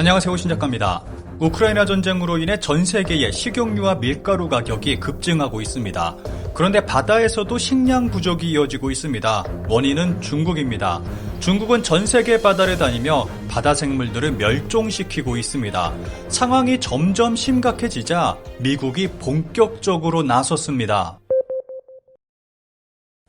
안녕하세요, 신작가입니다. 우크라이나 전쟁으로 인해 전 세계의 식용유와 밀가루 가격이 급증하고 있습니다. 그런데 바다에서도 식량 부족이 이어지고 있습니다. 원인은 중국입니다. 중국은 전 세계 바다를 다니며 바다 생물들을 멸종시키고 있습니다. 상황이 점점 심각해지자 미국이 본격적으로 나섰습니다.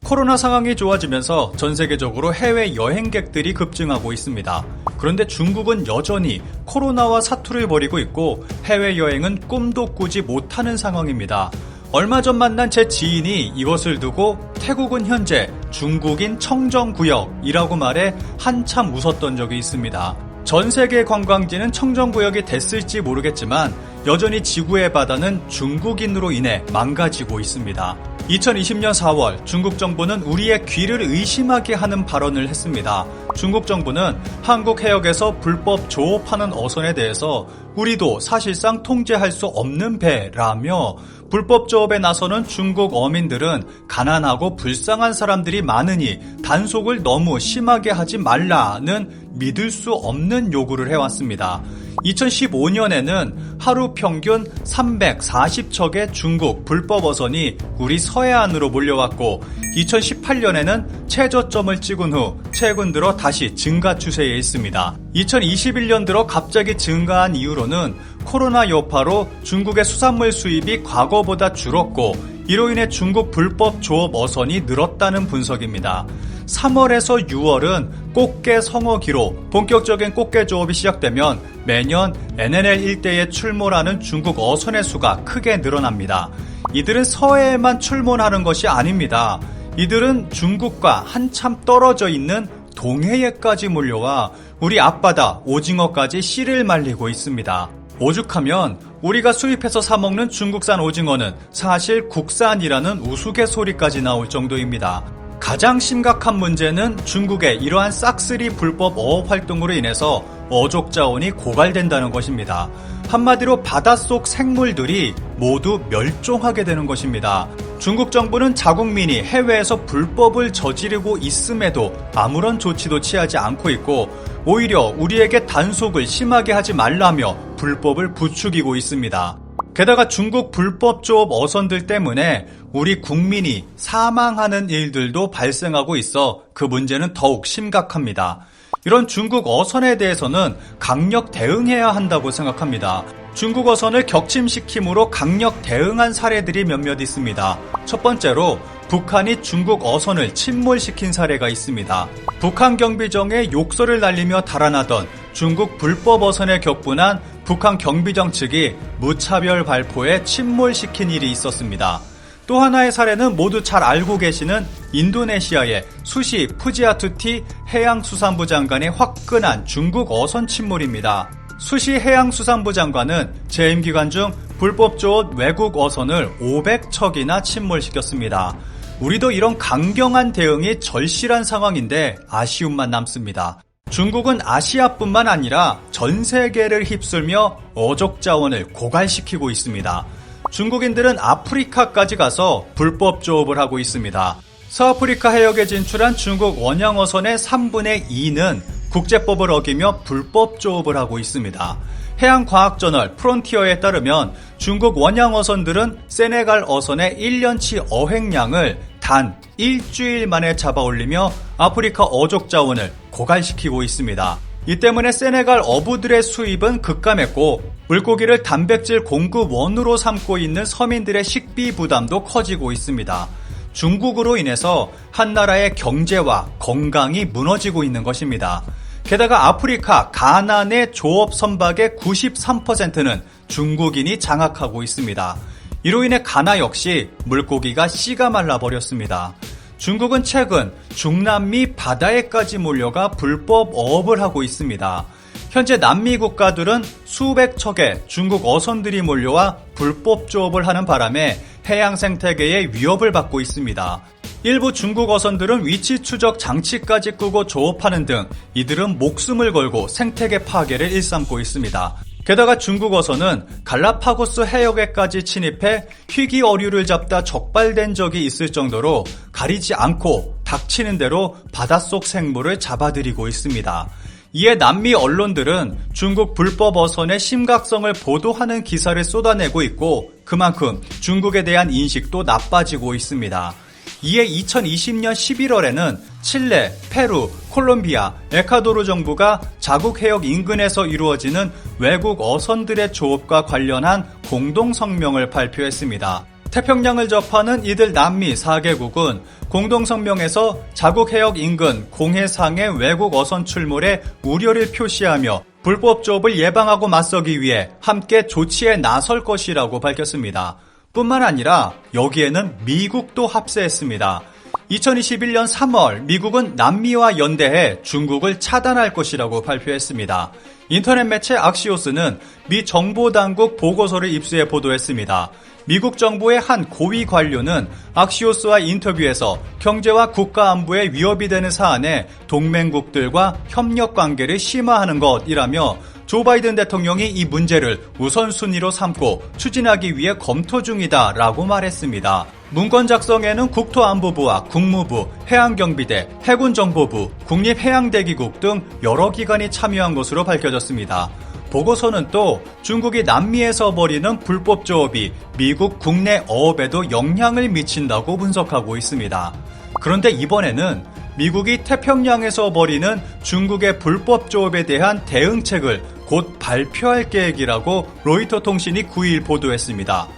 코로나 상황이 좋아지면서 전 세계적으로 해외 여행객들이 급증하고 있습니다. 그런데 중국은 여전히 코로나와 사투를 벌이고 있고 해외여행은 꿈도 꾸지 못하는 상황입니다. 얼마 전 만난 제 지인이 이것을 두고 태국은 현재 중국인 청정구역이라고 말해 한참 웃었던 적이 있습니다. 전 세계 관광지는 청정구역이 됐을지 모르겠지만 여전히 지구의 바다는 중국인으로 인해 망가지고 있습니다. 2020년 4월 중국 정부는 우리의 귀를 의심하게 하는 발언을 했습니다. 중국 정부는 한국 해역에서 불법 조업하는 어선에 대해서 우리도 사실상 통제할 수 없는 배라며 불법 조업에 나서는 중국 어민들은 가난하고 불쌍한 사람들이 많으니 단속을 너무 심하게 하지 말라는 믿을 수 없는 요구를 해왔습니다. 2015년에는 하루 평균 340척의 중국 불법 어선이 우리 서해안으로 몰려왔고 2018년에는 최저점을 찍은 후 최근 들어 다시 증가 추세에 있습니다. 2021년 들어 갑자기 증가한 이유로는 코로나 여파로 중국의 수산물 수입이 과거보다 줄었고 이로 인해 중국 불법 조업 어선이 늘었다는 분석입니다. 3월에서 6월은 꽃게 성어기로 본격적인 꽃게 조업이 시작되면 매년 NNL 일대에 출몰하는 중국 어선의 수가 크게 늘어납니다. 이들은 서해에만 출몰하는 것이 아닙니다. 이들은 중국과 한참 떨어져 있는 동해에까지 몰려와 우리 앞바다 오징어까지 씨를 말리고 있습니다. 오죽하면 우리가 수입해서 사먹는 중국산 오징어는 사실 국산이라는 우스갯소리까지 나올 정도입니다. 가장 심각한 문제는 중국의 이러한 싹쓸이 불법 어업 활동으로 인해서 어족 자원이 고갈된다는 것입니다. 한마디로 바닷속 생물들이 모두 멸종하게 되는 것입니다. 중국 정부는 자국민이 해외에서 불법을 저지르고 있음에도 아무런 조치도 취하지 않고 있고 오히려 우리에게 단속을 심하게 하지 말라며 불법을 부추기고 있습니다. 게다가 중국 불법 조업 어선들 때문에 우리 국민이 사망하는 일들도 발생하고 있어 그 문제는 더욱 심각합니다. 이런 중국 어선에 대해서는 강력 대응해야 한다고 생각합니다. 중국 어선을 격침시킴으로 강력 대응한 사례들이 몇몇 있습니다. 첫 번째로 북한이 중국 어선을 침몰시킨 사례가 있습니다. 북한 경비정에 욕설을 날리며 달아나던 중국 불법 어선에 격분한 북한 경비정 측이 무차별 발포에 침몰시킨 일이 있었습니다. 또 하나의 사례는 모두 잘 알고 계시는 인도네시아의 수시 푸지아투티 해양수산부 장관의 화끈한 중국 어선 침몰입니다. 수시 해양수산부 장관은 재임 기간 중 불법 조업 외국 어선을 500척이나 침몰시켰습니다. 우리도 이런 강경한 대응이 절실한 상황인데 아쉬움만 남습니다. 중국은 아시아뿐만 아니라 전 세계를 휩쓸며 어족 자원을 고갈시키고 있습니다. 중국인들은 아프리카까지 가서 불법 조업을 하고 있습니다. 서아프리카 해역에 진출한 중국 원양어선의 3분의 2는 국제법을 어기며 불법 조업을 하고 있습니다. 해양과학저널 프론티어에 따르면 중국 원양어선들은 세네갈 어선의 1년치 어획량을 단 일주일 만에 잡아올리며 아프리카 어족 자원을 고갈시키고 있습니다. 이 때문에 세네갈 어부들의 수입은 급감했고 물고기를 단백질 공급원으로 삼고 있는 서민들의 식비 부담도 커지고 있습니다. 중국으로 인해서 한 나라의 경제와 건강이 무너지고 있는 것입니다. 게다가 아프리카 가난의 조업 선박의 93%는 중국인이 장악하고 있습니다. 이로 인해 가나 역시 물고기가 씨가 말라버렸습니다. 중국은 최근 중남미 바다에까지 몰려가 불법 어업을 하고 있습니다. 현재 남미 국가들은 수백 척의 중국 어선들이 몰려와 불법 조업을 하는 바람에 해양 생태계에 위협을 받고 있습니다. 일부 중국 어선들은 위치 추적 장치까지 끄고 조업하는 등 이들은 목숨을 걸고 생태계 파괴를 일삼고 있습니다. 게다가 중국 어선은 갈라파고스 해역에까지 침입해 희귀 어류를 잡다 적발된 적이 있을 정도로 가리지 않고 닥치는 대로 바닷속 생물을 잡아들이고 있습니다. 이에 남미 언론들은 중국 불법 어선의 심각성을 보도하는 기사를 쏟아내고 있고 그만큼 중국에 대한 인식도 나빠지고 있습니다. 이에 2020년 11월에는 칠레, 페루, 콜롬비아, 에콰도르 정부가 자국 해역 인근에서 이루어지는 외국 어선들의 조업과 관련한 공동성명을 발표했습니다. 태평양을 접하는 이들 남미 4개국은 공동성명에서 자국 해역 인근 공해상의 외국 어선 출몰에 우려를 표시하며 불법 조업을 예방하고 맞서기 위해 함께 조치에 나설 것이라고 밝혔습니다. 뿐만 아니라 여기에는 미국도 합세했습니다. 2021년 3월 미국은 남미와 연대해 중국을 차단할 것이라고 발표했습니다. 인터넷 매체 악시오스는 미 정보당국 보고서를 입수해 보도했습니다. 미국 정부의 한 고위 관료는 악시오스와 인터뷰에서 경제와 국가 안보에 위협이 되는 사안에 동맹국들과 협력 관계를 심화하는 것이라며 조 바이든 대통령이 이 문제를 우선순위로 삼고 추진하기 위해 검토 중이다라고 말했습니다. 문건 작성에는 국토안보부와 국무부, 해양경비대, 해군정보부, 국립해양대기국 등 여러 기관이 참여한 것으로 밝혀졌습니다. 보고서는 또 중국이 남미에서 벌이는 불법 조업이 미국 국내 어업에도 영향을 미친다고 분석하고 있습니다. 그런데 이번에는 미국이 태평양에서 벌이는 중국의 불법 조업에 대한 대응책을 곧 발표할 계획이라고 로이터 통신이 9일 보도했습니다.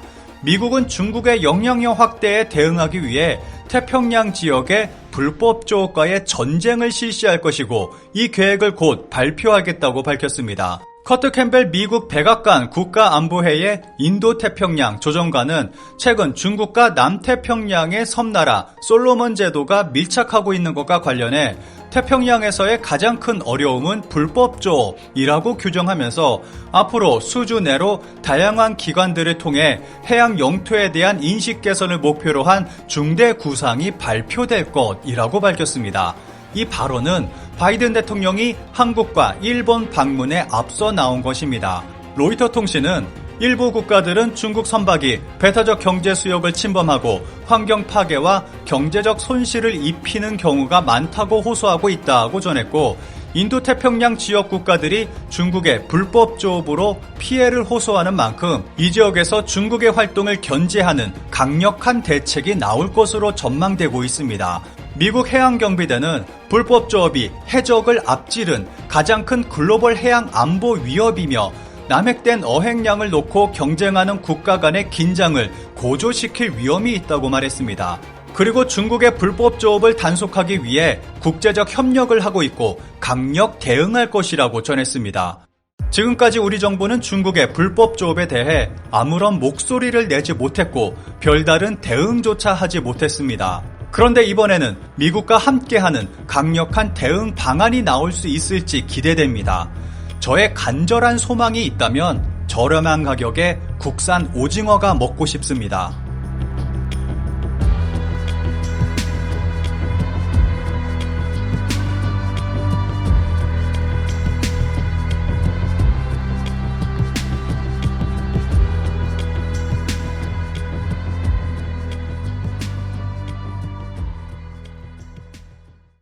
미국은 중국의 영향력 확대에 대응하기 위해 태평양 지역의 불법 조업과의 전쟁을 실시할 것이고 이 계획을 곧 발표하겠다고 밝혔습니다. 커트 캠벨 미국 백악관 국가안보회의 인도태평양 조정관은 최근 중국과 남태평양의 섬나라 솔로몬 제도가 밀착하고 있는 것과 관련해 태평양에서의 가장 큰 어려움은 불법 조업이라고 규정하면서 앞으로 수주 내로 다양한 기관들을 통해 해양 영토에 대한 인식 개선을 목표로 한 중대 구상이 발표될 것이라고 밝혔습니다. 이 발언은 바이든 대통령이 한국과 일본 방문에 앞서 나온 것입니다. 로이터 통신은 일부 국가들은 중국 선박이 배타적 경제 수역을 침범하고 환경 파괴와 경제적 손실을 입히는 경우가 많다고 호소하고 있다고 전했고 인도태평양 지역 국가들이 중국의 불법 조업으로 피해를 호소하는 만큼 이 지역에서 중국의 활동을 견제하는 강력한 대책이 나올 것으로 전망되고 있습니다. 미국 해양경비대는 불법 조업이 해적을 앞지른 가장 큰 글로벌 해양 안보 위협이며 남획된 어획량을 놓고 경쟁하는 국가 간의 긴장을 고조시킬 위험이 있다고 말했습니다. 그리고 중국의 불법 조업을 단속하기 위해 국제적 협력을 하고 있고 강력 대응할 것이라고 전했습니다. 지금까지 우리 정부는 중국의 불법 조업에 대해 아무런 목소리를 내지 못했고 별다른 대응조차 하지 못했습니다. 그런데 이번에는 미국과 함께하는 강력한 대응 방안이 나올 수 있을지 기대됩니다. 저의 간절한 소망이 있다면 저렴한 가격에 국산 오징어가 먹고 싶습니다.